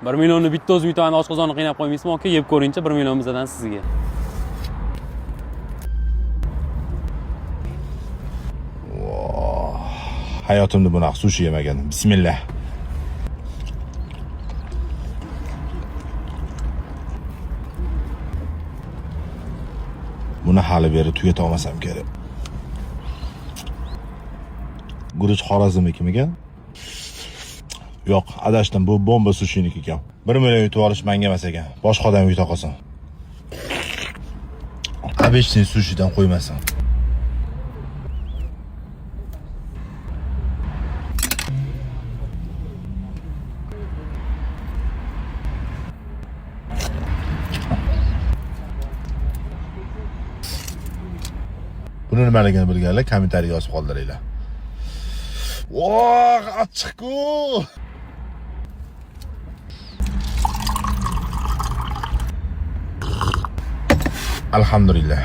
1 millionni bitta o'zim yutaman oshqozonni qiynab qo'ymaysizmi aka? Yeb ko'ringchi 1 million bizdan sizga. Hayotimda bunaqa sushi yemagandim. Bismillah. Buni hali beri tugata olmasam kerak. Guruch Xorazmniki ekan? Yo'q, adashdim. Bu bomba sushiniki ekan. 1 million yutib olish menga emas ekan. Boshqa odam yuta qolsin. Обычный sushidan qo'ymasin. Buni nimaligini bilganlar kommentariy yozib qoldiringlar. Voh, achchiq-ku. Alhamdulillah.